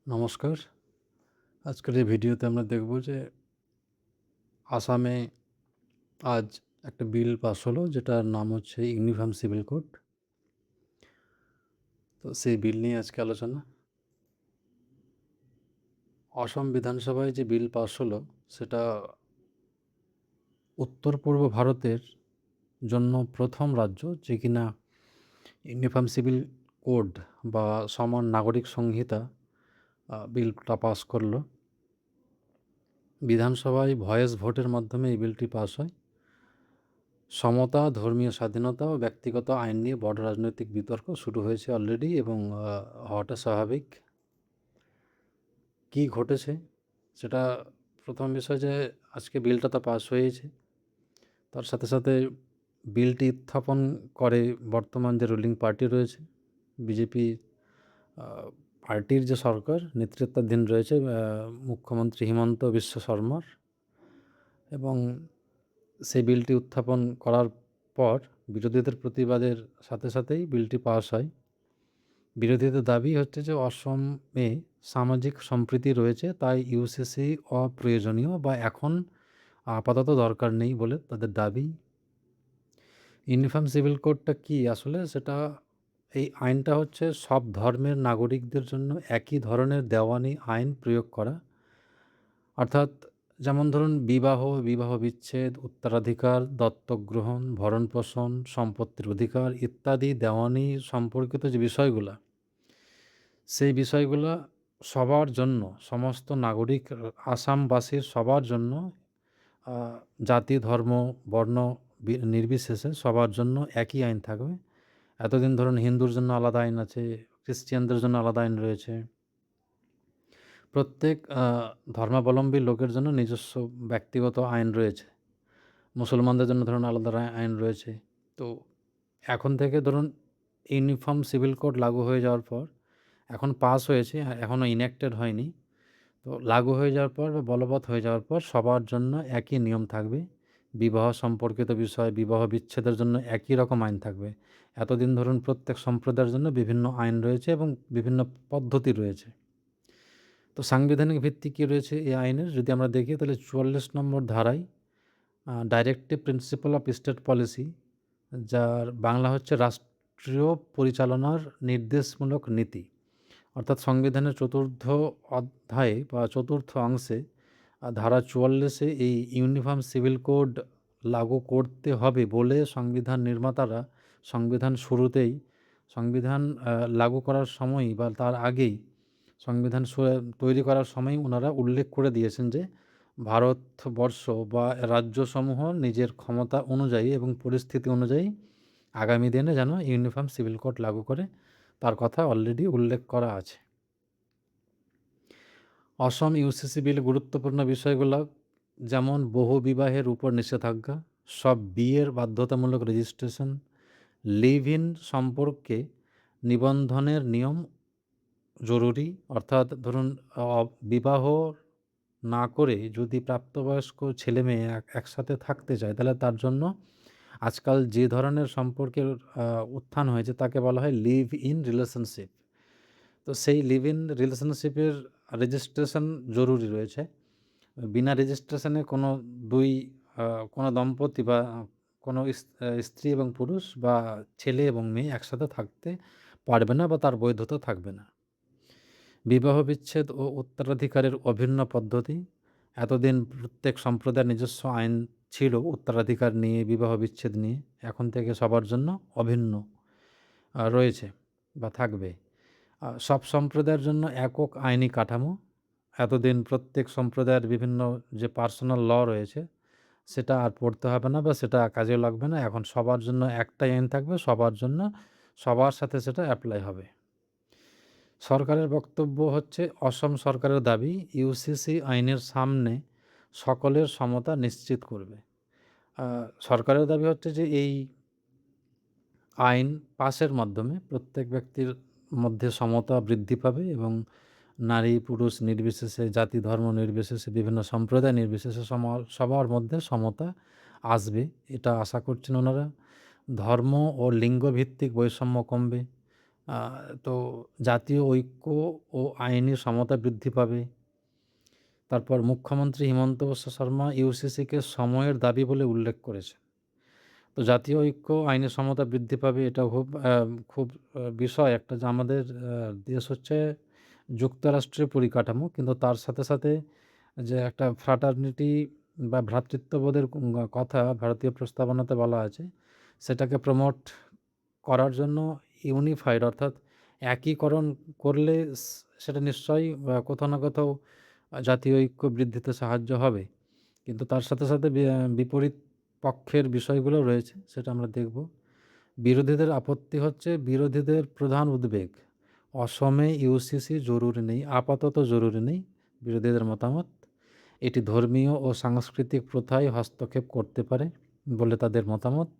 নমস্কার। আজকের এই ভিডিওতে আমরা দেখব যে আসামে আজ একটা বিল পাস হলো যেটার নাম হচ্ছে ইউনিফর্ম সিভিল কোড। তো সেই বিল নিয়ে আজকে আলোচনা। অসম বিধানসভায় যে বিল পাস হলো সেটা উত্তর পূর্ব ভারতের জন্য প্রথম রাজ্য যে কিনা ইউনিফর্ম সিভিল কোড বা সমান নাগরিক সংহিতা বিলটা পাস করলো। বিধানসভায় ভয়েস ভোটের মাধ্যমে এই বিলটি পাস হয়। সমতা, ধর্মীয় স্বাধীনতা ও ব্যক্তিগত আইন নিয়ে বড় রাজনৈতিক বিতর্ক শুরু হয়েছে অলরেডি এবং হওয়াটা স্বাভাবিক। কী ঘটেছে সেটা প্রথম বিষয় যে আজকে বিলটা তো পাস হয়েছে, তার সাথে সাথে বিলটি উত্থাপন করে বর্তমান যে রুলিং পার্টি রয়েছে বিজেপি পার্টির যে সরকার নেতৃত্বাধীন রয়েছে মুখ্যমন্ত্রী হিমন্ত বিশ্ব শর্মার, এবং সেই বিলটি উত্থাপন করার পর বিরোধীদের প্রতিবাদের সাথে সাথেই বিলটি পাস হয়। বিরোধীদের দাবি হচ্ছে যে অসমে সামাজিক সম্প্রীতি রয়েছে, তাই ইউসিসি অপ্রয়োজনীয় বা এখন আপাতত দরকার নেই বলে তাদের দাবি। ইউনিফর্ম সিভিল কোডটা কি আসলে, সেটা এই আইনটা হচ্ছে সব ধর্মের নাগরিকদের জন্য একই ধরনের দেওয়ানি আইন প্রয়োগ করা। অর্থাৎ যেমন ধরুন বিবাহ বিচ্ছেদ, উত্তরাধিকার, দত্তক গ্রহণ, ভরণপোষণ, সম্পত্তির অধিকার ইত্যাদি দেওয়ানি সম্পর্কিত যে বিষয়গুলো, সেই বিষয়গুলো সবার জন্য, সমস্ত নাগরিক আসামবাসীর সবার জন্য, জাতি, ধর্ম, বর্ণ নির্বিশেষে সবার জন্য একই আইন থাকবে। এতদিন ধরুন হিন্দুর জন্য আলাদা আইন আছে, খ্রিস্টিয়ানদের জন্য আলাদা আইন রয়েছে, প্রত্যেক ধর্মাবলম্বী লোকের জন্য নিজস্ব ব্যক্তিগত আইন রয়েছে। মুসলমানদের জন্য ধরুন আলাদা আইন রয়েছে। তো এখন থেকে ধরুন ইউনিফর্ম সিভিল কোড লাগু হয়ে যাওয়ার পর, এখন পাস হয়েছে, এখনও ইনঅ্যাক্টেড হয়নি, তো লাগু হয়ে যাওয়ার পর বা বলবৎ হয়ে যাওয়ার পর সবার জন্য একই নিয়ম থাকবে। বিবাহ সম্পর্কিত বিষয়, বিবাহ বিচ্ছেদের জন্য একই রকম আইন থাকবে। এতদিন ধরুন প্রত্যেক সম্প্রদায়ের জন্য বিভিন্ন আইন রয়েছে এবং বিভিন্ন পদ্ধতি রয়েছে। তো সাংবিধানিক ভিত্তি কী রয়েছে এই আইনের যদি আমরা দেখি, তাহলে ৪৪ নম্বর ধারায় directive principle of state policy, যার বাংলা হচ্ছে রাষ্ট্রীয় পরিচালনার নির্দেশমূলক নীতি, অর্থাৎ সংবিধানের ৪র্থ অধ্যায়ে বা ৪র্থ অংশে ধারা ৪৪-এ এই ইউনিফর্ম সিভিল কোড লাগু করতে হবে বলে সংবিধান নির্মাতারা সংবিধান শুরুতেই, সংবিধান লাগু করার সময়ই বা তার আগেই, সংবিধান তৈরি করার সময়ই ওনারা উল্লেখ করে দিয়েছেন যে ভারতবর্ষ বা রাজ্যসমূহ নিজের ক্ষমতা অনুযায়ী এবং পরিস্থিতি অনুযায়ী আগামী দিনে যেন ইউনিফর্ম সিভিল কোড লাগু করে, তার কথা অলরেডি উল্লেখ করা আছে। অসম ইউসিসি বিল গুরুত্বপূর্ণ বিষয়গুলো যেমন বহু বিবাহের উপর নিষেধাজ্ঞা, সব বিয়ের বাধ্যতামূলক রেজিস্ট্রেশন, লিভ ইন সম্পর্কে নিবন্ধনের নিয়ম জরুরি, অর্থাৎ ধরুন বিবাহ না করে যদি প্রাপ্তবয়স্ক ছেলে মেয়ে একসাথে থাকতে চায়, তাহলে তার জন্য আজকাল যে ধরনের সম্পর্কের উত্থান হয়েছে তাকে বলা হয় লিভ ইন রিলেশনশিপ। তো সেই লিভ ইন রিলেশনশিপের রেজিস্ট্রেশন জরুরি রয়েছে। বিনা রেজিস্ট্রেশনে কোনো দম্পতি বা কোনো স্ত্রী এবং পুরুষ বা ছেলে এবং মেয়ে একসাথে থাকতে পারবে না বা তার বৈধতা থাকবে না। বিবাহ বিচ্ছেদ ও উত্তরাধিকারের অভিন্ন পদ্ধতি, এতদিন প্রত্যেক সম্প্রদায়ের নিজস্ব আইন ছিল উত্তরাধিকার নিয়ে, বিবাহ বিচ্ছেদ নিয়ে, এখন থেকে সবার জন্য অভিন্ন রয়েছে বা থাকবে। সব সম্প্রদায়ের জন্য একক আইনি কাঠামো, এতদিন প্রত্যেক সম্প্রদায়ের বিভিন্ন যে পার্সোনাল ল রয়েছে সেটা আর পড়তে হবে না বা সেটা কাজে লাগবে না, এখন সবার জন্য একটাই আইন থাকবে, সবার জন্য, সবার সাথে সেটা অ্যাপ্লাই হবে। সরকারের বক্তব্য হচ্ছে, অসম সরকারের দাবি ইউসিসি আইনের সামনে সকলের সমতা নিশ্চিত করবে। সরকারের দাবি হচ্ছে যে এই আইন পাসের মাধ্যমে প্রত্যেক ব্যক্তির মধ্যে সমতা বৃদ্ধি পাবে এবং নারী পুরুষ নির্বিশেষে, জাতি ধর্ম নির্বিশেষে, বিভিন্ন সম্প্রদায় নির্বিশেষে সবার মধ্যে সমতা আসবে, এটা আশা করছেন ওনারা। ধর্ম ও লিঙ্গভিত্তিক বৈষম্য কমবে, আ তো জাতীয় ঐক্য ও আইনি সমতা বৃদ্ধি পাবে। তারপর মুখ্যমন্ত্রী হিমন্ত বিশ্ব শর্মা ইউসিসিকে সময়ের দাবি বলে উল্লেখ করেছেন। তো জাতীয় ঐক্য, আইনি সমতা বৃদ্ধি পাবে, এটা খুব বিষয় একটা, যে আমাদের দেশ হচ্ছে যুক্তরাষ্ট্রের পরিকাঠামো। কিন্তু তার সাথে, সাথে যে একটা ফ্র্যাটার্নিটি বা ভ্রাতৃত্ববোধের কথা ভারতীয় প্রস্তাবনাতে বলা আছে, সেটাকে প্রমোট করার জন্য ইউনিফাইড অর্থাৎ একীকরণ করলে সেটা নিশ্চয়ই কোথাও না কোথাও জাতীয় ঐক্য বৃদ্ধিতে সাহায্য হবে। কিন্তু তার সাথে, সাথে বিপরীত পক্ষের বিষয়গুলো রয়েছে, সেটা আমরা দেখব। বিরোধীদের আপত্তি হচ্ছে, বিরোধীদের প্রধান উদ্বেগ অসমে ইউসিসি জরুরি নেই, আপাতত জরুরি নেই বিরোধীদের মতামত। এটি ধর্মীয় ও সাংস্কৃতিক প্রথায় হস্তক্ষেপ করতে পারে বলে তাদের মতামত।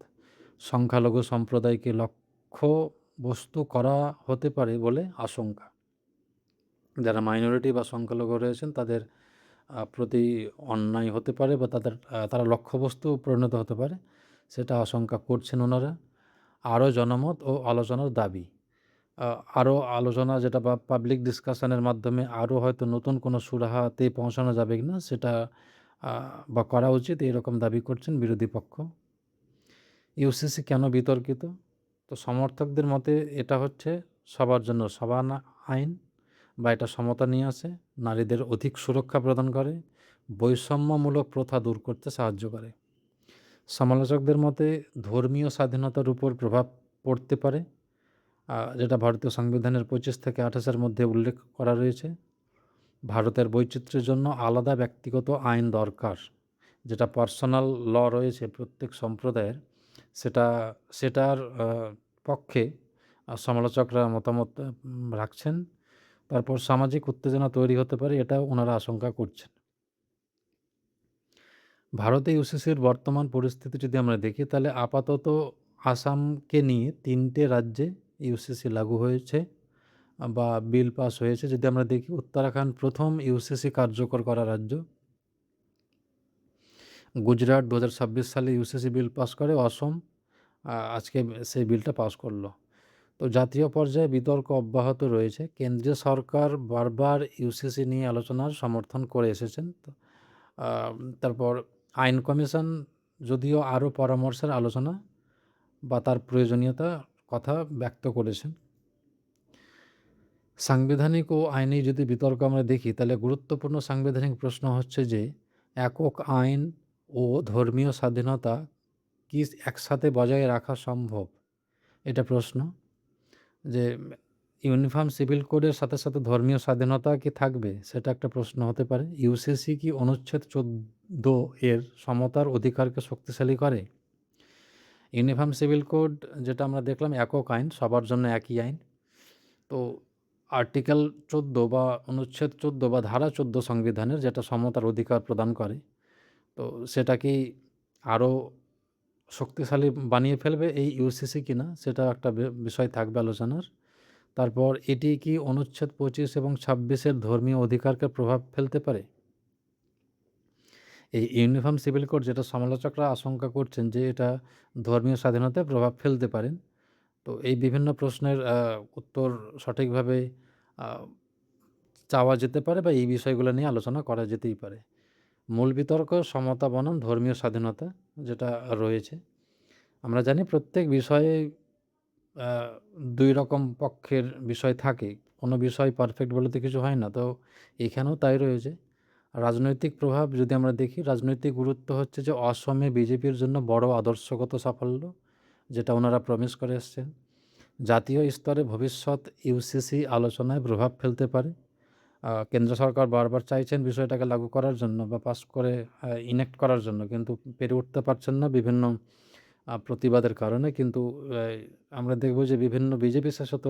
সংখ্যালঘু সম্প্রদায়কে লক্ষ্যবস্তু করা হতে পারে বলে আশঙ্কা। যারা মাইনরিটি বা সংখ্যালঘু রয়েছেন তাদের প্রতি অন্যায় হতে পারে বা তারা লক্ষ্যবস্তু পরিণত হতে পারে, সেটা আশঙ্কা করছেন ওনারা। আরও জনমত ও আলোচনার দাবি, আরও আলোচনা যেটা বা পাবলিক ডিসকাশনের মাধ্যমে আরও হয়তো নতুন কোনো সুরাহাতে পৌঁছানো যাবে কিনা সেটা বা করা উচিত, এরকম দাবি করছেন বিরোধী পক্ষ। ইউসিসি কেন বিতর্কিত? তো সমর্থকদের মতে এটা হচ্ছে সবার জন্য সমান আইন, বা এটা সমতা নিয়ে আসে, নারীদের অধিক সুরক্ষা প্রদান করে, বৈষম্যমূলক প্রথা দূর করতে সাহায্য করে। সমালোচকদের মতে ধর্মীয় স্বাধীনতার উপর প্রভাব পড়তে পারে, যেটা ভারতীয় সংবিধানের 25 থেকে 28-এর মধ্যে উল্লেখ করা রয়েছে। ভারতের বৈচিত্র্যের জন্য আলাদা ব্যক্তিগত আইন দরকার, যেটা পার্সোনাল ল রয়েছে প্রত্যেক সম্প্রদায়ের, সেটার পক্ষে সমালোচকরা মতামত রাখছেন। তারপর সামাজিক উত্তেজনা তৈরি হতে পারে, এটাও ওনারা আশঙ্কা করছেন। ভারতে ইউসিসির বর্তমান পরিস্থিতি যদি আমরা দেখি, তাহলে আপাতত আসামকে নিয়ে 3টে রাজ্যে ইউসিসি লাগু হয়েছে বা বিল পাস হয়েছে। যদি আমরা দেখি, উত্তরাখণ্ড প্রথম ইউসিসি কার্যকর করা রাজ্য। গুজরাট 2026 সালে ইউসিসি বিল পাস করে। অসম আজকে সেই বিলটা পাস করলো। তো জাতীয় পর্যায়ে বিতর্ক অব্যাহত রয়েছে। কেন্দ্রীয় সরকার বারবার ইউসিসি নিয়ে আলোচনার সমর্থন করে এসেছেন। তারপর আইন কমিশন যদিও আরও পরামর্শের আলোচনা বা তার প্রয়োজনীয়তা কথা ব্যক্ত করেছেন। সাংবিধানিক ও আইনি যদি বিতর্ক আমরা দেখি, তাহলে গুরুত্বপূর্ণ সাংবিধানিক প্রশ্ন হচ্ছে যে একক আইন ও ধর্মীয় স্বাধীনতা কি একসাথে বজায় রাখা সম্ভব? এটা প্রশ্ন। যে ইউনিফর্ম সিভিল কোডের সাথে, সাথে ধর্মীয় স্বাধীনতা কি থাকবে? সেটা একটা প্রশ্ন হতে পারে। ইউসিসি কি অনুচ্ছেদ 14 এর সমতার অধিকারকে শক্তিশালী করে? ইউনিফর্ম সিভিল কোড যেটা আমরা দেখলাম একক আইন, সবার জন্য একই আইন। তো আর্টিকেল 14 বা অনুচ্ছেদ 14 বা ধারা 14 সংবিধানের, যেটা সমতার অধিকার প্রদান করে, তো সেটা কি আরও শক্তিশালী বানিয়ে ফেলবে এই ইউসিসি কিনা, সেটা একটা বিষয় থাকবে আলোচনার। তারপর এটি কি অনুচ্ছেদ 25 এবং 26-এর ধর্মীয় অধিকারকে প্রভাব ফেলতে পারে? এই ইউনিফর্ম সিভিল কোড, যেটা সমালোচকরা আশঙ্কা করছেন যে এটা ধর্মীয় স্বাধীনতায় প্রভাব ফেলতে পারেন। তো এই বিভিন্ন প্রশ্নের উত্তর সঠিকভাবে আ চাওয়া যেতে পারে বা এই বিষয়গুলো নিয়ে আলোচনা করা যেতেই পারে। মূল বিতর্ক সমতা বনাম ধর্মীয় স্বাধীনতা যেটা রয়েছে। আমরা জানি প্রত্যেক বিষয়ে ২ রকম পক্ষের বিষয় থাকে। কোনো বিষয় পারফেক্ট বলে তো কিছু হয় না। তো এখানেও তাই রয়েছে। রাজনৈতিক প্রভাব যদি আমরা দেখি, রাজনৈতিক গুরুত্ব হচ্ছে যে অসমে বিজেপির জন্য বড় আদর্শগত সাফল্য, যেটা ওনারা প্রমিস করে এসছেন। জাতীয় স্তরে ভবিষ্যৎ ইউসিসি আলোচনায় প্রভাব ফেলতে পারে। কেন্দ্র সরকার বারবার চাইছেন বিষয়টাকে লাগু করার জন্য বা পাস করে ইনেক্ট করার জন্য, কিন্তু পেরে উঠতে পারছেন না বিভিন্ন প্রতিবাদের কারণে। কিন্তু আমরা দেখব যে বিভিন্ন বিজেপি শাসিত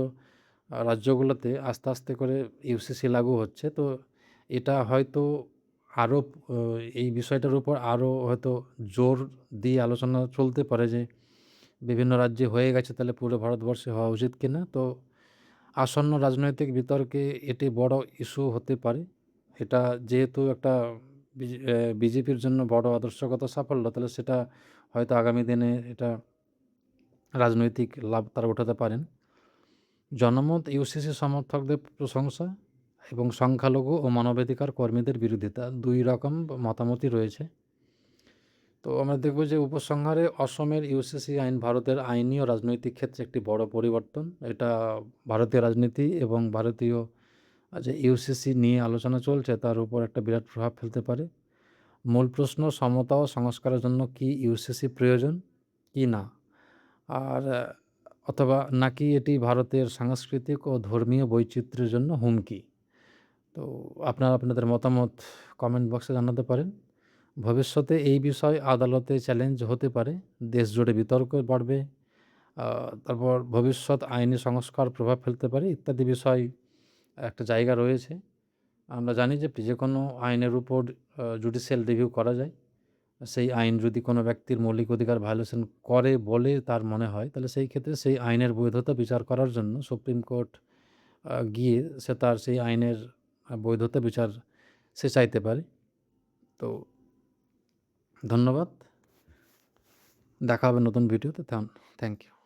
রাজ্যগুলোতে আস্তে, আস্তে করে ইউসিসি লাগু হচ্ছে। তো এটা হয়তো আরও এই বিষয়টার উপর আরও হয়তো জোর দিয়ে আলোচনা চলতে পারে যে বিভিন্ন রাজ্যে হয়ে গেছে, তাহলে পুরো ভারতবর্ষে হওয়া উচিত কিনা। তো আসন্ন রাজনৈতিক বিতর্কে এটি বড় ইস্যু হতে পারে। এটা যেহেতু একটা বিজেপির জন্য বড় আদর্শগত সাফল্য, তাহলে সেটা হয়তো আগামী দিনে এটা রাজনৈতিক লাভ তারা উঠাতে পারেন। জনমত ইউসিসি সমর্থকদের প্রশংসা এবং সংখ্যালঘু ও মানবাধিকার কর্মীদের বিরোধিতা, ২ রকম মতামতই রয়েছে। তো আমরা দেখব যে উপসংহারে অসমের ইউসিসি আইন ভারতের আইনি ও রাজনৈতিক ক্ষেত্রে একটি বড় পরিবর্তন। এটা ভারতীয় রাজনীতি এবং ভারতীয় যে ইউসিসি নিয়ে আলোচনা চলছে তার উপর একটা বিরাট প্রভাব ফেলতে পারে। মূল প্রশ্ন, সমতা ও সংস্কারের জন্য কি ইউসিসি প্রয়োজন কি না? আর অথবা নাকি এটি ভারতের সাংস্কৃতিক ও ধর্মীয় বৈচিত্র্যের জন্য হুমকি? তো আপনারা আপনাদের মতামত কমেন্ট বক্সে জানাতে পারেন। ভবিষ্যতে এই বিষয় আদালতে চ্যালেঞ্জ হতে পারে, দেশজুড়ে বিতর্ক বাড়বে, আ তারপর ভবিষ্যৎ আইনি সংস্কার প্রভাব ফেলতে পারে ইত্যাদি বিষয় একটা জায়গা রয়েছে। আমরা জানি যে যেকোনো আইনের উপর জুডিশিয়াল রিভিউ করা যায়। সেই আইন যদি কোনো ব্যক্তির মৌলিক অধিকার ভায়োলেশন করে বলে তার মনে হয়, তাহলে সেই ক্ষেত্রে সেই আইনের বৈধতা বিচার করার জন্য সুপ্রিম কোর্ট গিয়ে সে তার সেই আইনের বৈধতা বিচার সে চাইতে পারে। তো ধন্যবাদ। দেখা হবে নতুন ভিডিওতে। Thank you.